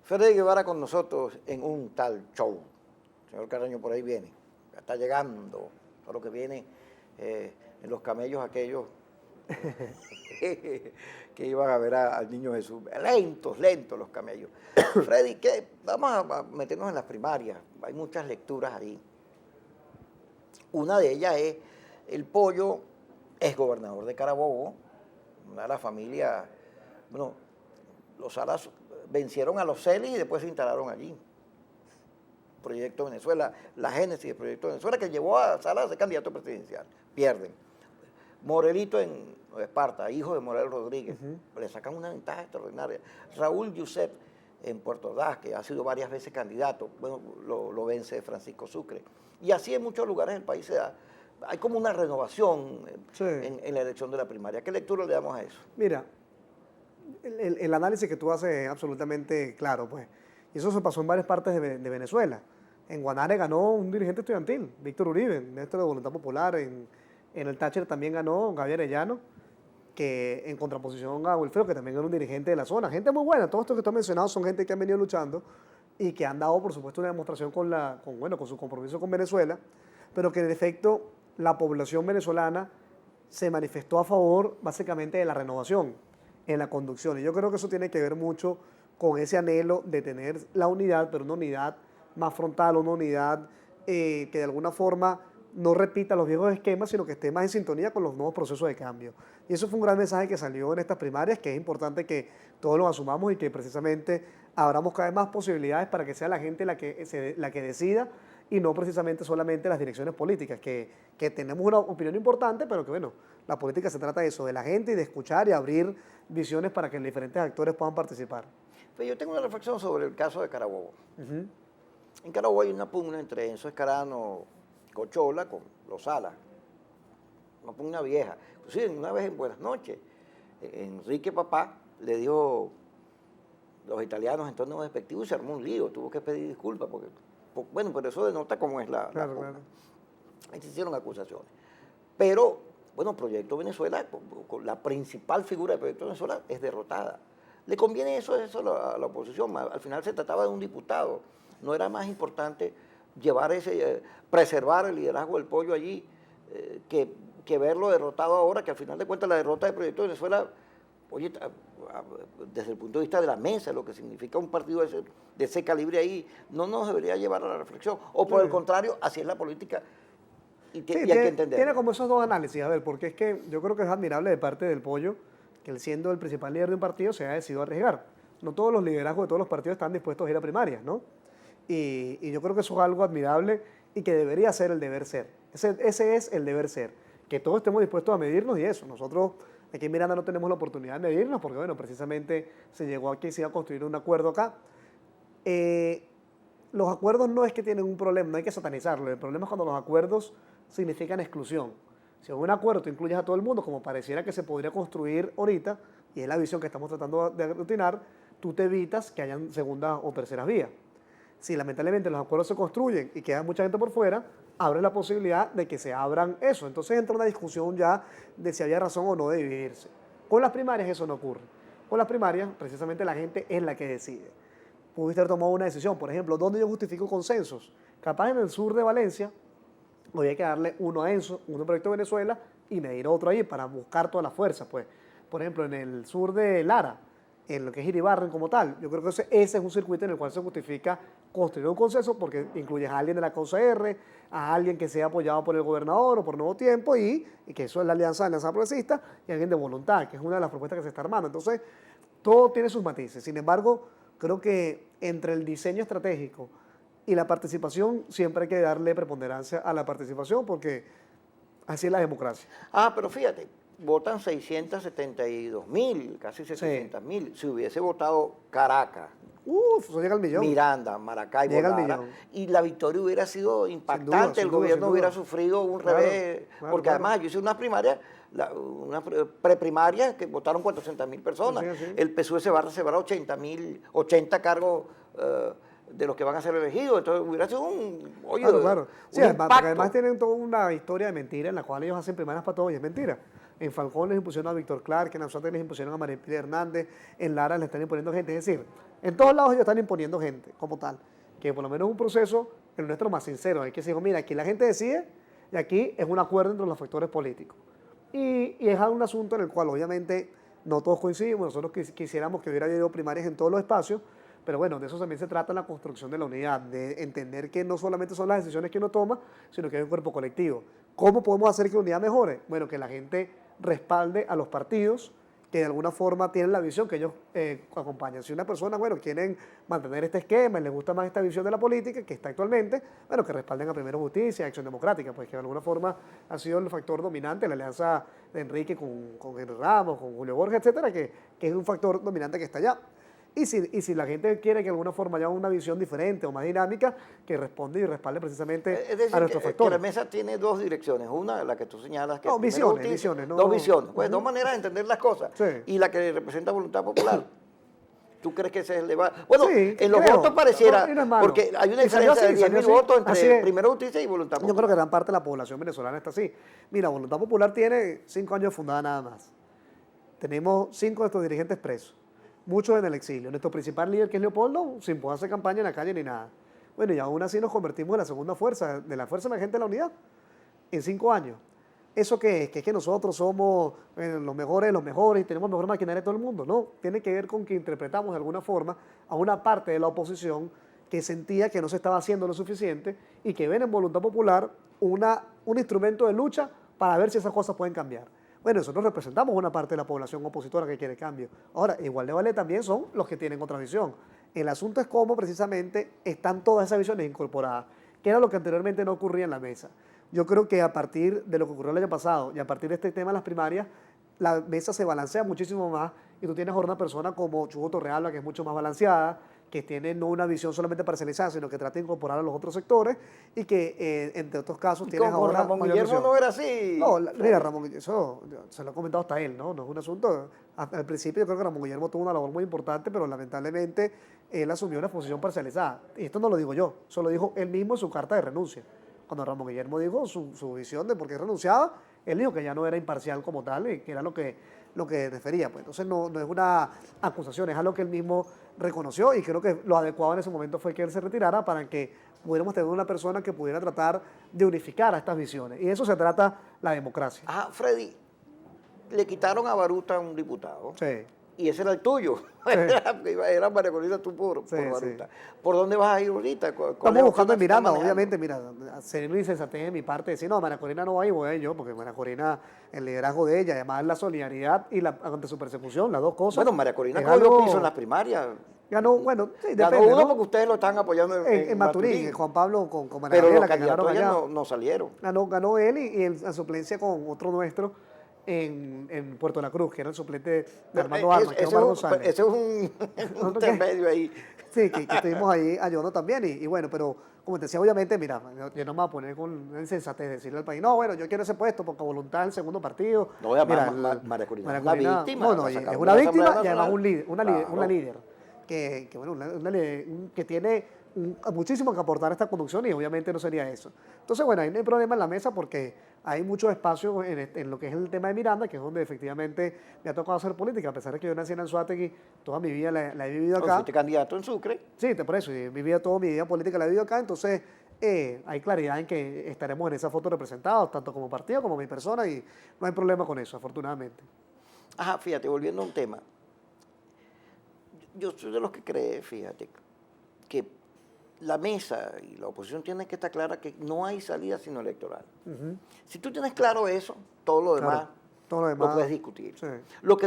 Freddy Guevara con nosotros en un tal show. El señor Carreño por ahí viene, ya está llegando, solo que viene en los camellos aquellos que iban a ver al niño Jesús. Lentos los camellos. Freddy, ¿qué? Vamos a meternos en las primarias, hay muchas lecturas ahí. Una de ellas es el Pollo, es gobernador de Carabobo, una de las familias, bueno, los Salas vencieron a los Celis y después se instalaron allí. Proyecto Venezuela, la génesis del Proyecto Venezuela que llevó a Salas a ser candidato presidencial. Pierden. Morelito en Esparta, hijo de Morel Rodríguez, le sacan una ventaja extraordinaria. Raúl Yusef en Puerto Ordaz, que ha sido varias veces candidato, bueno, lo vence Francisco Sucre. Y así en muchos lugares del país se da. Hay como una renovación en la elección de la primaria. ¿Qué lectura le damos a eso? Mira, el análisis que tú haces es absolutamente claro, pues. Y eso se pasó en varias partes de Venezuela. En Guanare ganó un dirigente estudiantil, Víctor Uribe, Néstor de Voluntad Popular. En el Táchira también ganó Gabriel Arellano, que en contraposición a Wilfredo, que también era un dirigente de la zona. Gente muy buena, todos estos que tú has mencionado son gente que han venido luchando y que han dado, por supuesto, una demostración con su compromiso con Venezuela, pero que en efecto la población venezolana se manifestó a favor básicamente de la renovación en la conducción. Y yo creo que eso tiene que ver mucho con ese anhelo de tener la unidad, pero una unidad más frontal, una unidad que de alguna forma no repita los viejos esquemas, sino que esté más en sintonía con los nuevos procesos de cambio. Y eso fue un gran mensaje que salió en estas primarias, que es importante que todos lo asumamos y que precisamente abramos cada vez más posibilidades para que sea la gente la que decida y no precisamente solamente las direcciones políticas, que tenemos una opinión importante, pero que bueno, la política se trata de eso, de la gente y de escuchar y abrir visiones para que diferentes actores puedan participar. Pues yo tengo una reflexión sobre el caso de Carabobo. En Carabobo hay una pugna entre Enzo Escarano Cochola con los Salas, una pugna vieja. Inclusive una vez en Buenas noches, Enrique Papá le dijo los italianos en tono despectivo y se armó un lío, tuvo que pedir disculpas, porque bueno, pero eso denota cómo es la pugna. Ahí se hicieron acusaciones. Pero, bueno, Proyecto Venezuela, la principal figura del Proyecto Venezuela es derrotada. ¿Le conviene eso a la oposición? Al final se trataba de un diputado. ¿No era más importante llevar preservar el liderazgo del Pollo allí que verlo derrotado ahora, que al final de cuentas la derrota del Proyecto Venezuela, oye, desde el punto de vista de la mesa, lo que significa un partido de ese calibre ahí, no nos debería llevar a la reflexión? O por el contrario, así es la política y hay que entenderlo. Tiene como esos dos análisis, a ver, porque es que yo creo que es admirable de parte del Pollo que él, siendo el principal líder de un partido, se haya decidido arriesgar. No todos los liderazgos de todos los partidos están dispuestos a ir a primarias, ¿no? Y yo creo que eso es algo admirable y que debería ser el deber ser. Ese es el deber ser, que todos estemos dispuestos a medirnos y eso. Nosotros aquí en Miranda no tenemos la oportunidad de medirnos porque, bueno, precisamente se llegó aquí y se iba a construir un acuerdo acá. Los acuerdos no es que tienen un problema, no hay que satanizarlo. El problema es cuando los acuerdos significan exclusión. Si en un acuerdo tú incluyes a todo el mundo, como pareciera que se podría construir ahorita, y es la visión que estamos tratando de aglutinar, tú te evitas que hayan segundas o terceras vías. Si lamentablemente los acuerdos se construyen y queda mucha gente por fuera, abre la posibilidad de que se abran eso. Entonces entra una discusión ya de si había razón o no de dividirse. Con las primarias eso no ocurre. Con las primarias, precisamente la gente es la que decide. Pudiste haber tomado una decisión, por ejemplo, ¿dónde yo justifico consensos? Capaz en el sur de Valencia, había que darle uno a Enzo, uno a Proyecto Venezuela, y medir otro ahí para buscar toda la fuerza, pues. Por ejemplo, en el sur de Lara, en lo que es Iribarren como tal, yo creo que ese es un circuito en el cual se justifica construir un consenso porque incluyes a alguien de la CONCR, a alguien que sea apoyado por el gobernador o por Nuevo Tiempo y que eso es la Alianza Progresista, y alguien de voluntad, que es una de las propuestas que se está armando. Entonces, todo tiene sus matices. Sin embargo, creo que entre el diseño estratégico y la participación siempre hay que darle preponderancia a la participación porque así es la democracia. Pero fíjate, votan 672.000, casi 700.000. Si hubiese votado Caracas, eso llega al millón. Miranda, Maracaibo, Lara, y la victoria hubiera sido impactante, el gobierno hubiera sufrido un revés, porque además yo hice una primaria, una preprimaria que votaron 400.000 personas, el PSUV se va a reservar 80 cargos de los que van a ser elegidos, entonces hubiera sido un impacto. Sí, porque además tienen toda una historia de mentira en la cual ellos hacen primarias para todo y es mentira. En Falcón les impusieron a Víctor Clark, en Anzoátegui les impusieron a María Pili Hernández, en Lara les están imponiendo gente. Es decir, en todos lados ellos están imponiendo gente como tal. Que por lo menos es un proceso, el nuestro más sincero. Hay que decir, mira, aquí la gente decide y aquí es un acuerdo entre los factores políticos. Y es un asunto en el cual obviamente no todos coincidimos, nosotros quisiéramos que hubiera habido primarias en todos los espacios, pero bueno, de eso también se trata la construcción de la unidad, de entender que no solamente son las decisiones que uno toma, sino que hay un cuerpo colectivo. ¿Cómo podemos hacer que la unidad mejore? Bueno, que la gente respalde a los partidos que de alguna forma tienen la visión que ellos acompañan. Si una persona, bueno, quieren mantener este esquema y les gusta más esta visión de la política que está actualmente, bueno, que respalden a Primero Justicia, Acción Democrática, pues que de alguna forma ha sido el factor dominante, la alianza de Enrique con Henry Ramos, con Julio Borges, etcétera, que es un factor dominante que está allá. Y si la gente quiere que de alguna forma haya una visión diferente o más dinámica, que responde y respalde precisamente Es decir, a nuestros que factores. la mesa tiene dos direcciones. Una, la que tú señalas, que No, es Primero visiones, Justicia, visiones, no- dos visiones. Pues dos maneras de entender las cosas. Sí. Y la que representa Voluntad Popular. ¿Tú crees que ese es el debate? Bueno, Sí, en los creo. votos pareciera, No es malo. porque hay una Y salió diferencia de así, 10.000 salió así. votos Así entre es. Primero Justicia y Voluntad Yo Popular. creo que gran parte de la población venezolana está así. Mira, Voluntad Popular tiene 5 años fundada nada más. Tenemos 5 de estos dirigentes presos, muchos en el exilio. Nuestro principal líder, que es Leopoldo, sin poder hacer campaña en la calle ni nada. Bueno, y aún así nos convertimos en la segunda fuerza, de la fuerza emergente de la unidad, en 5 años. ¿Eso qué es? Que es que nosotros somos los mejores de los mejores y tenemos mejor maquinaria de todo el mundo. No, tiene que ver con que interpretamos de alguna forma a una parte de la oposición que sentía que no se estaba haciendo lo suficiente y que ven en Voluntad Popular un instrumento de lucha para ver si esas cosas pueden cambiar. Bueno, nosotros representamos una parte de la población opositora que quiere cambio. Ahora, igual de vale también son los que tienen otra visión. El asunto es cómo precisamente están todas esas visiones incorporadas, que era lo que anteriormente no ocurría en la mesa. Yo creo que a partir de lo que ocurrió el año pasado y a partir de este tema de las primarias, la mesa se balancea muchísimo más y tú tienes ahora una persona como Chugo Torrealba, que es mucho más balanceada, que tiene no una visión solamente parcializada, sino que trata de incorporar a los otros sectores y que, entre otros casos, Y tienes como ahora Ramón mayor Guillermo visión. no era así. No, mira, Ramón, eso se lo ha comentado hasta él, ¿no? No es un asunto. Al principio yo creo que Ramón Guillermo tuvo una labor muy importante, pero lamentablemente él asumió una posición parcializada. Y esto no lo digo yo, eso lo dijo él mismo en su carta de renuncia. Cuando Ramón Guillermo dijo su visión de por qué renunciaba, él dijo que ya no era imparcial como tal y que era lo que refería. Pues entonces no es una acusación, es algo que él mismo reconoció y creo que lo adecuado en ese momento fue que él se retirara para que pudiéramos tener una persona que pudiera tratar de unificar a estas visiones. Y de eso se trata la democracia. Ajá, Freddy, le quitaron a Baruta un diputado. Sí. Y ese era el tuyo. Era María Corina tú por Sí, Baruta. sí. ¿Por dónde vas a ir ahorita? Estamos buscando en Miranda, obviamente, mira, sería una insensatez de mi parte decir, no, María Corina no va y voy a ir yo, porque María Corina, el liderazgo de ella, además la solidaridad y ante su persecución, las dos cosas. Bueno, María Corina es cogió algo- piso en las primarias. Ganó, bueno, sí, Ganó depende, uno ¿no? porque ustedes lo están apoyando En Maturín, Juan Pablo con María Pero los Gabriela, que ganaron candidatos allá. allá no salieron. Ganó él y en suplencia con otro nuestro en Puerto La Cruz, que era el suplente de Armando Armas, que es Omar González. Ese es un ¿Otro qué? intermedio ahí. Sí, que estuvimos ahí ayudando también. Y bueno, pero como te decía, obviamente, mira, yo no me voy a poner con una insensatez decirle al país, no, bueno, yo quiero ese puesto porque a voluntad es el segundo partido. No, además, Mira, María Corina María es una Corina, víctima, no, no, la es sacaron una de la víctima Asamblea y además Nacional. una líder bueno, que tiene muchísimo que aportar a esta conducción y obviamente no sería eso. Entonces, bueno, ahí no hay problema en la mesa porque hay mucho espacio en lo que es el tema de Miranda, que es donde efectivamente me ha tocado hacer política, a pesar de que yo nací en Anzoátegui, toda mi vida la he vivido acá. Fuiste candidato en Sucre. Sí, por eso, y mi vida, toda mi vida política la he vivido acá, entonces hay claridad en que estaremos en esa foto representados, tanto como partido como mi persona, y no hay problema con eso, afortunadamente. Ajá, fíjate, volviendo a un tema. Yo soy de los que cree, fíjate, que la mesa y la oposición tienen que estar clara que no hay salida sino electoral. Si tú tienes claro eso, todo lo demás, Claro, todo lo demás, puedes discutir. sí. Lo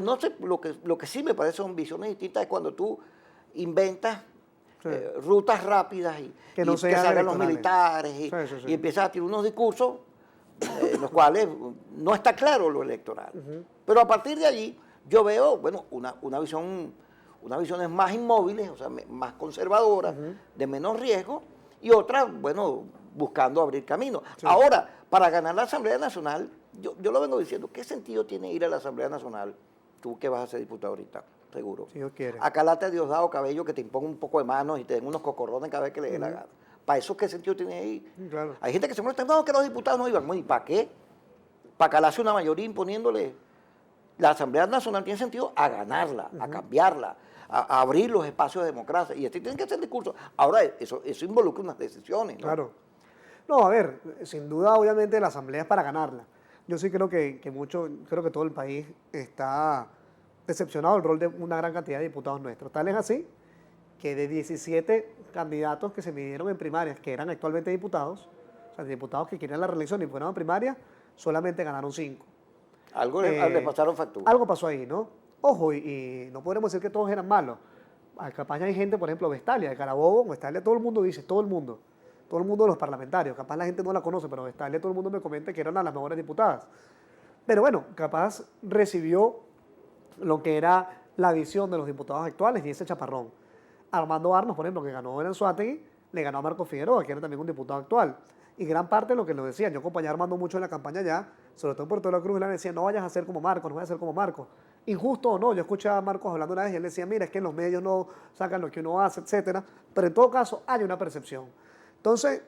que sí me parece son visiones distintas es cuando tú inventas Sí. rutas rápidas y Que no que sean salgan los electorales. militares Sí. y empiezas a tirar unos discursos en los cuales no está claro lo electoral. Pero a partir de allí yo veo, bueno, unas visiones más inmóviles, o sea, más conservadoras, de menos riesgo, y otras, bueno, buscando abrir camino. Sí. Ahora, para ganar la Asamblea Nacional, yo lo vengo diciendo, ¿qué sentido tiene ir a la Asamblea Nacional? Tú que vas a ser diputado ahorita, seguro. Si Dios quiere. A calate a Diosdado Cabello que te imponga un poco de manos y te den unos cocorrones cada vez que le dé la gana. ¿Para eso qué sentido tiene ir? Claro. Hay gente que se molesta, no, que los diputados no iban. ¿Y para qué? ¿Para calarse una mayoría imponiéndole La Asamblea Nacional tiene sentido a ganarla, a cambiarla, a abrir los espacios de democracia. Y así tienen que hacer discursos. Ahora, eso involucra unas decisiones, ¿no? Claro. No, a ver, sin duda, obviamente, la asamblea es para ganarla. Yo sí creo creo que todo el país está decepcionado del rol de una gran cantidad de diputados nuestros. Tal es así que de 17 candidatos que se midieron en primarias, que eran actualmente diputados, o sea, diputados que querían la reelección y fueron a primaria, solamente ganaron 5. Algo le pasaron factura. Algo pasó ahí, ¿no? Ojo, y no podremos decir que todos eran malos. Capaz hay gente, por ejemplo, Vestalia, de Carabobo, Vestalia todo el mundo dice, todo el mundo de los parlamentarios, capaz la gente no la conoce, pero Vestalia todo el mundo me comenta que eran las mejores diputadas. Pero bueno, capaz recibió lo que era la visión de los diputados actuales y ese chaparrón. Armando Armas, por ejemplo, que ganó en Anzoátegui, le ganó a Marco Figueroa, que era también un diputado actual. Y gran parte de lo que lo decían, yo acompañé a Armando mucho en la campaña ya, sobre todo en Puerto de la Cruz, le decía, no vayas a ser como Marcos, no vayas a ser como Marcos. Injusto o no, yo escuché a Marcos hablando una vez y él decía, mira, es que en los medios no sacan lo que uno hace, etcétera. Pero en todo caso hay una percepción. Entonces,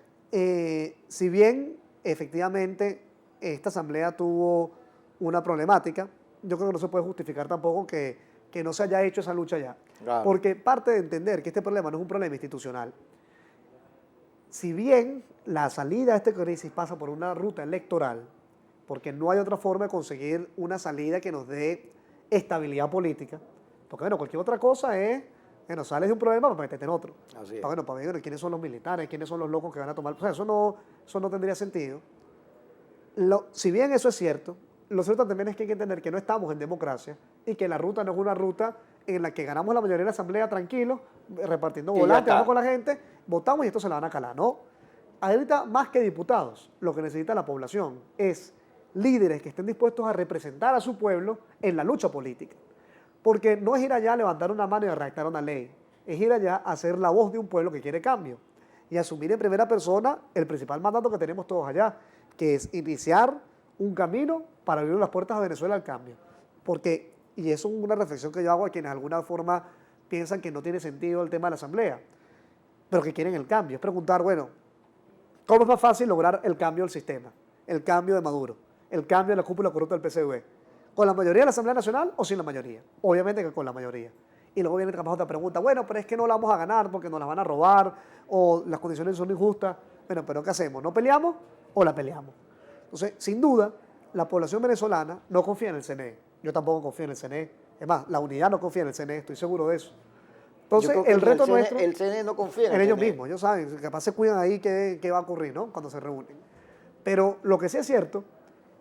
si bien efectivamente esta asamblea tuvo una problemática, yo creo que no se puede justificar tampoco que no se haya hecho esa lucha ya. Claro. Porque parte de entender que este problema no es un problema institucional, si bien la salida de esta crisis pasa por una ruta electoral, porque no hay otra forma de conseguir una salida que nos dé estabilidad política, porque bueno, cualquier otra cosa es, bueno, sales de un problema para meterte en otro. Así es. Para ver quiénes son los militares, quiénes son los locos que van a tomar, o sea, eso no tendría sentido. Si bien eso es cierto, lo cierto también es que hay que entender que no estamos en democracia y que la ruta no es una ruta en la que ganamos la mayoría de la asamblea tranquilos, repartiendo volantes, hablando con la gente, votamos y esto se la van a calar. No. Ahorita, más que diputados, lo que necesita la población es líderes que estén dispuestos a representar a su pueblo en la lucha política. Porque no es ir allá a levantar una mano y a redactar una ley, es ir allá a ser la voz de un pueblo que quiere cambio y asumir en primera persona el principal mandato que tenemos todos allá, que es iniciar un camino para abrir las puertas a Venezuela al cambio. Porque, y eso es una reflexión que yo hago a quienes de alguna forma piensan que no tiene sentido el tema de la asamblea, pero que quieren el cambio. Es preguntar, bueno, ¿cómo es más fácil lograr el cambio del sistema? El cambio de Maduro, el cambio de la cúpula corrupta del PSV. ¿Con la mayoría de la Asamblea Nacional o sin la mayoría? Obviamente que con la mayoría. Y luego viene capaz otra pregunta, bueno, pero es que no la vamos a ganar porque nos la van a robar o las condiciones son injustas. Bueno, pero ¿qué hacemos? ¿No peleamos o la peleamos? Entonces, sin duda, la población venezolana no confía en el CNE. Yo tampoco confío en el CNE. Es más, la unidad no confía en el CNE, estoy seguro de eso. Entonces, el reto nuestro... El CNE no confía en ellos mismos, ellos saben, capaz se cuidan ahí qué va a ocurrir, ¿no? Cuando se reúnen. Pero lo que sí es cierto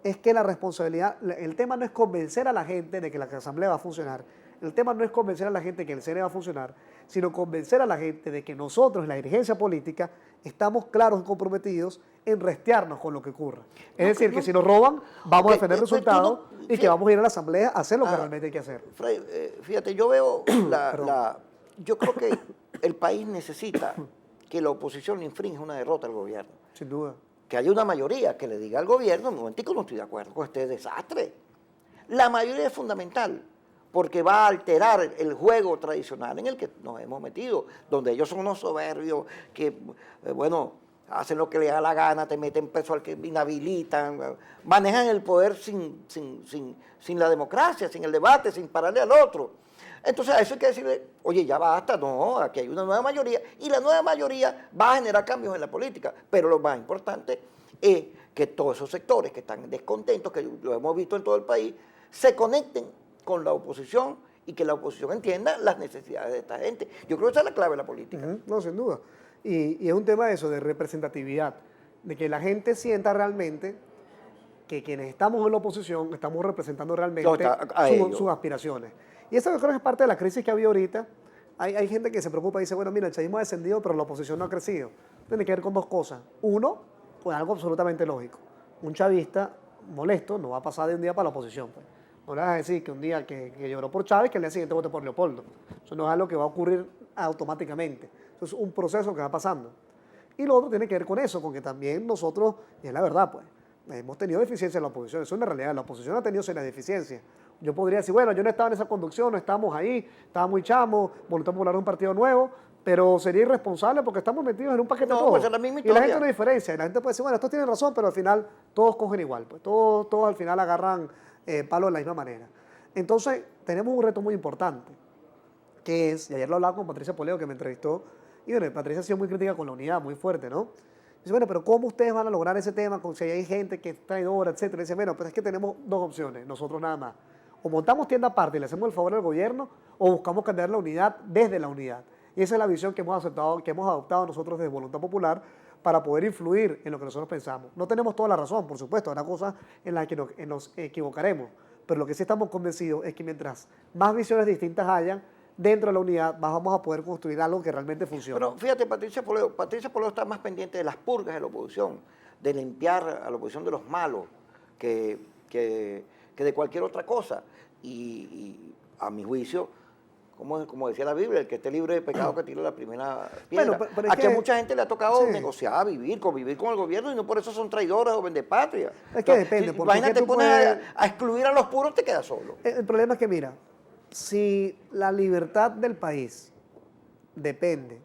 es que la responsabilidad, el tema no es convencer a la gente de que la asamblea va a funcionar, el tema no es convencer a la gente que el CNE va a funcionar, sino convencer a la gente de que nosotros, la dirigencia política, estamos claros y comprometidos en restearnos con lo que ocurra. Es decir, que si nos roban, vamos a defender resultados y que vamos a ir a la asamblea a hacer lo que realmente hay que hacer. Fray, fíjate, yo veo yo creo que el país necesita que la oposición le infrinja una derrota al gobierno. Sin duda. Que haya una mayoría que le diga al gobierno, un momentico, no estoy de acuerdo con este desastre. La mayoría es fundamental, porque va a alterar el juego tradicional en el que nos hemos metido, donde ellos son unos soberbios que, bueno, hacen lo que les da la gana, te meten preso al que inhabilitan, manejan el poder sin la democracia, sin el debate, sin pararle al otro. Entonces a eso hay que decirle, oye, ya basta, no, aquí hay una nueva mayoría y la nueva mayoría va a generar cambios en la política, pero lo más importante es que todos esos sectores que están descontentos, que lo hemos visto en todo el país, se conecten con la oposición y que la oposición entienda las necesidades de esta gente. Yo creo que esa es la clave de la política. No, sin duda. Y es un tema de eso, de representatividad, de que la gente sienta realmente que quienes estamos en la oposición estamos representando realmente sus aspiraciones. Y eso yo creo que es parte de la crisis que ha habido ahorita. Hay gente que se preocupa y dice, bueno, mira, el chavismo ha descendido, pero la oposición no ha crecido. Tiene que ver con dos cosas. Uno, pues algo absolutamente lógico. Un chavista molesto no va a pasar de un día para la oposición. Pues. No le vas a decir que un día que lloró por Chávez, que el día siguiente vote por Leopoldo. Eso no es algo que va a ocurrir automáticamente. Eso es un proceso que va pasando. Y lo otro tiene que ver con eso, con que también nosotros, y es la verdad, pues, hemos tenido deficiencias en la oposición. Eso es una realidad. La oposición ha tenido serias deficiencias. Yo podría decir, bueno, yo no estaba en esa conducción, no estábamos ahí, estaba muy chamo, Voluntad Popular es un partido nuevo, pero sería irresponsable porque estamos metidos en un paquete todos. Pues es la misma y la gente no diferencia. Y la gente puede decir, bueno, estos tienen razón, pero al final todos cogen igual. Pues todos al final agarran palo de la misma manera. Entonces, tenemos un reto muy importante, que es, y ayer lo hablaba con Patricia Poleo, que me entrevistó, y bueno, Patricia ha sido muy crítica con la unidad, muy fuerte, ¿no? Dice, bueno, pero ¿cómo ustedes van a lograr ese tema si hay gente que es traidora, etcétera? Dice, bueno, pues es que tenemos dos opciones, nosotros nada más. O montamos tienda aparte y le hacemos el favor al gobierno, o buscamos cambiar la unidad desde la unidad. Y esa es la visión que hemos aceptado, que hemos adoptado nosotros desde Voluntad Popular para poder influir en lo que nosotros pensamos. No tenemos toda la razón, por supuesto, habrá cosas en las que nos equivocaremos, pero lo que sí estamos convencidos es que mientras más visiones distintas hayan, dentro de la unidad vamos a poder construir algo que realmente funcione. Pero fíjate, Patricia Poleo está más pendiente de las purgas de la oposición, de limpiar a la oposición de los malos, que de cualquier otra cosa. Y a mi juicio, como decía la Biblia, el que esté libre de pecado que tire la primera piedra. Bueno, pero es Aquí que, a mucha gente le ha tocado sí, negociar, convivir con el gobierno y no por eso son traidores o vendepatria. Es que depende, Si, porque es que imagínate, tú pones puedes- a excluir a los puros, te quedas solo. el problema es que, mira, si la libertad del país depende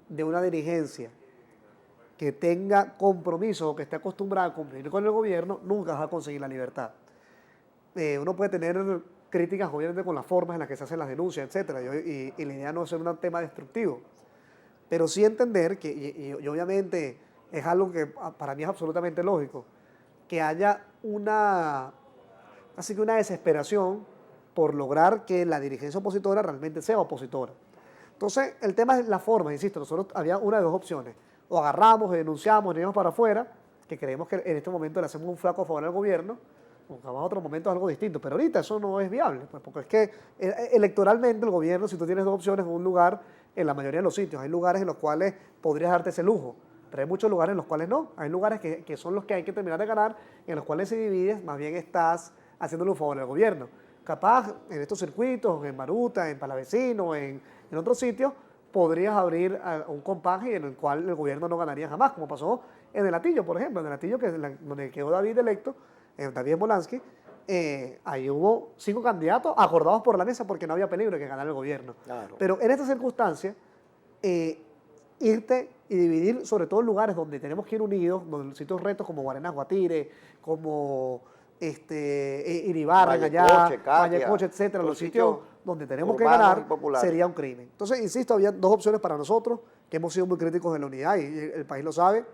de una dirigencia que tenga compromiso o que esté acostumbrada a cumplir con el gobierno, nunca vas a conseguir la libertad. Uno puede tener críticas, obviamente, con las formas en las que se hacen las denuncias, etcétera, y la idea no es ser un tema destructivo, pero sí entender que, y obviamente es algo que para mí es absolutamente lógico, que haya así que una desesperación por lograr que la dirigencia opositora realmente sea opositora. Entonces, el tema es la forma, insisto, nosotros había una de dos opciones, o agarramos, o denunciamos, nos íbamos para afuera, que creemos que en este momento le hacemos un flaco favor al gobierno, buscamos otro momento algo distinto, pero ahorita eso no es viable, pues, porque es que electoralmente el gobierno, si tú tienes dos opciones en un lugar, en la mayoría de los sitios, hay lugares en los cuales podrías darte ese lujo, pero hay muchos lugares en los cuales no, hay lugares que son los que hay que terminar de ganar, en los cuales si divides, más bien estás haciéndole un favor al gobierno. Capaz en estos circuitos, en Maruta, en Palavecino, en otros sitios, podrías abrir un compaje en el cual el gobierno no ganaría jamás, como pasó en el Atillo, por ejemplo, en el Atillo, donde quedó David electo, David Bolansky, ahí hubo 5 candidatos acordados por la mesa porque no había peligro de que ganara el gobierno. Claro. Pero en estas circunstancias, irte y dividir, sobre todo en lugares donde tenemos que ir unidos, donde sitios retos como Guarenas, Guatire, como Iribarren allá, Vallecoche, Catia, Vallecoche, etcétera, los sitios donde tenemos que urbanos y ganar, populares. sería un crimen. Entonces, insisto, había dos opciones para nosotros, que hemos sido muy críticos de la unidad y el país lo sabe.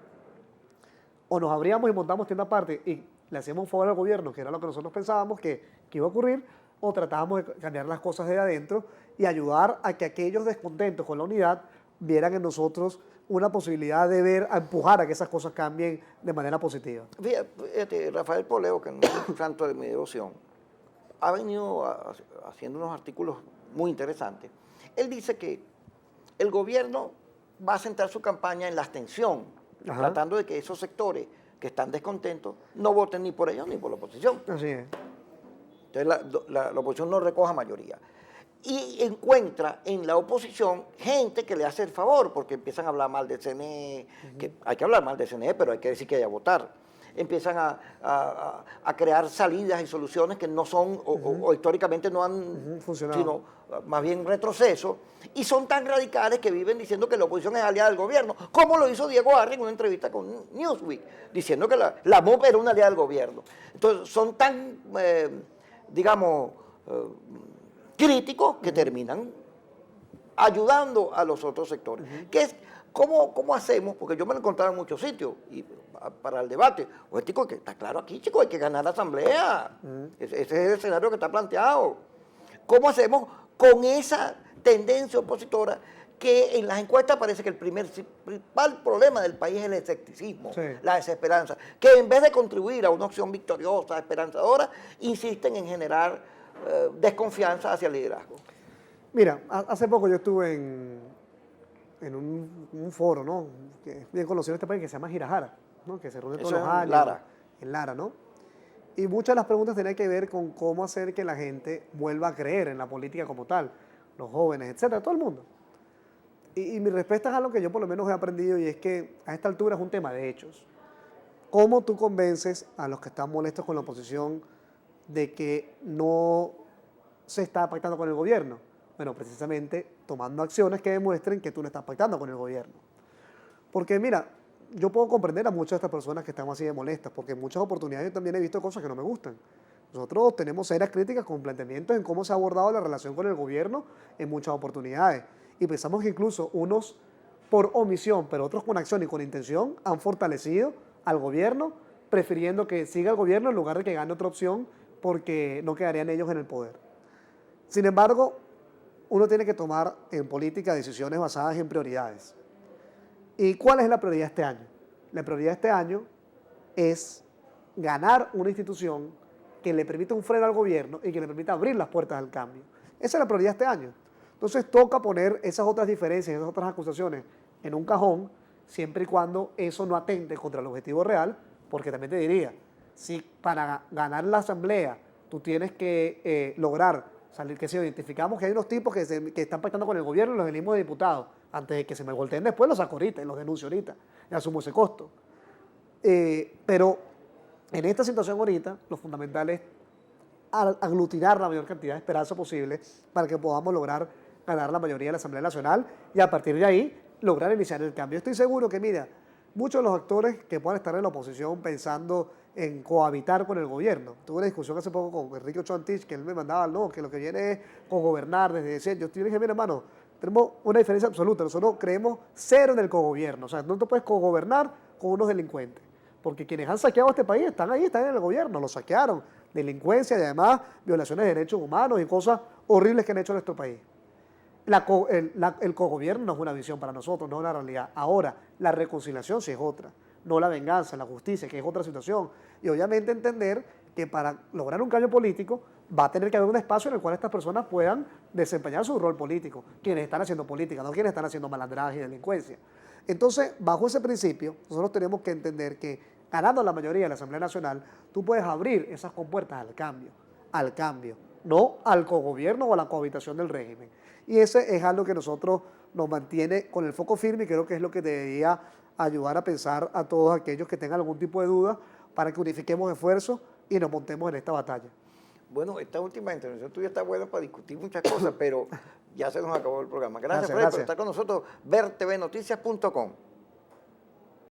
O nos abríamos y montamos tienda aparte y le hacíamos un favor al gobierno, que era lo que nosotros pensábamos que iba a ocurrir, o tratábamos de cambiar las cosas de adentro y ayudar a que aquellos descontentos con la unidad vieran en nosotros una posibilidad de a empujar a que esas cosas cambien de manera positiva. Fíjate, Rafael Poleo, que no es un santo de mi devoción, ha venido haciendo unos artículos muy interesantes. Él dice que el gobierno va a centrar su campaña en la abstención, Ajá. tratando de que esos sectores que están descontentos no voten ni por ellos ni por la oposición. Así es. Entonces la oposición no recoja mayoría. Y encuentra en la oposición gente que le hace el favor, porque empiezan a hablar mal del CNE, que hay que hablar mal del CNE, pero hay que decir que hay que votar. Empiezan a crear salidas y soluciones que no son, o históricamente no han funcionado, sino más bien retroceso, y son tan radicales que viven diciendo que la oposición es aliada del gobierno, como lo hizo Diego Arri en una entrevista con Newsweek, diciendo que la MOP era una aliada del gobierno. Entonces son tan, digamos, críticos que terminan ayudando a los otros sectores. ¿Cómo hacemos? Porque yo me lo he encontrado en muchos sitios y para el debate. Oye, chicos, que está claro aquí, chicos, hay que ganar la asamblea. Ese es el escenario que está planteado. ¿Cómo hacemos con esa tendencia opositora que en las encuestas parece que el principal problema del país es el escepticismo, sí, la desesperanza, que en vez de contribuir a una opción victoriosa, esperanzadora, insisten en generar desconfianza hacia el liderazgo? Mira, hace poco yo estuve en un foro, ¿no?, que es bien conocido en este país, que se llama Girajara, ¿no?, que se reúne todos Eso los es en años. Lara. En Lara, ¿no? Y muchas de las preguntas tenían que ver con cómo hacer que la gente vuelva a creer en la política como tal, los jóvenes, etcétera, todo el mundo. Y mi respuesta es algo que yo por lo menos he aprendido, y es que a esta altura es un tema de hechos. ¿Cómo tú convences a los que están molestos con la oposición de que no se está pactando con el gobierno? Bueno, precisamente tomando acciones que demuestren que tú no estás pactando con el gobierno. Porque mira, yo puedo comprender a muchas de estas personas que están así de molestas, porque en muchas oportunidades yo también he visto cosas que no me gustan. Nosotros tenemos serias críticas con planteamientos en cómo se ha abordado la relación con el gobierno en muchas oportunidades. Y pensamos que incluso unos por omisión, pero otros con acción y con intención, han fortalecido al gobierno, prefiriendo que siga el gobierno en lugar de que gane otra opción, porque no quedarían ellos en el poder. Sin embargo, uno tiene que tomar en política decisiones basadas en prioridades. ¿Y cuál es la prioridad este año? La prioridad este año es ganar una institución que le permita un freno al gobierno y que le permita abrir las puertas al cambio. Esa es la prioridad este año. Entonces toca poner esas otras diferencias, esas otras acusaciones en un cajón, siempre y cuando eso no atente contra el objetivo real, porque también te diría, si para ganar la asamblea tú tienes que lograr salir, que si identificamos que hay unos tipos que están pactando con el gobierno y los elegimos de diputados, antes de que se me volteen después los saco ahorita y los denuncio ahorita, y asumo ese costo. Pero en esta situación ahorita, lo fundamental es aglutinar la mayor cantidad de esperanza posible para que podamos lograr ganar la mayoría de la Asamblea Nacional y a partir de ahí lograr iniciar el cambio. Estoy seguro que, mira, muchos de los actores que puedan estar en la oposición pensando en cohabitar con el gobierno. Tuve una discusión hace poco con Enrique Ochoa Antich, que él me mandaba, no, que lo que viene es cogobernar desde ese. Yo le dije, mira, hermano, tenemos una diferencia absoluta. Nosotros creemos cero en el cogobierno. O sea, no te puedes cogobernar con unos delincuentes. Porque quienes han saqueado a este país están ahí, están en el gobierno, lo saquearon. Delincuencia y además violaciones de derechos humanos y cosas horribles que han hecho en nuestro país. El cogobierno no es una visión para nosotros, no es una realidad. Ahora, la reconciliación sí es otra, no la venganza, la justicia, que es otra situación. Y obviamente entender que para lograr un cambio político va a tener que haber un espacio en el cual estas personas puedan desempeñar su rol político, quienes están haciendo política, no quienes están haciendo malandradas y delincuencia. Entonces, bajo ese principio, nosotros tenemos que entender que ganando la mayoría de la Asamblea Nacional, tú puedes abrir esas compuertas al cambio, no al cogobierno o a la cohabitación del régimen. Y ese es algo que nosotros nos mantiene con el foco firme y creo que es lo que debería ayudar a pensar a todos aquellos que tengan algún tipo de duda para que unifiquemos esfuerzos y nos montemos en esta batalla. Bueno, esta última intervención tuya está buena para discutir muchas cosas, pero ya se nos acabó el programa. Gracias, Freddy, gracias. por estar con nosotros. vertvnoticias.com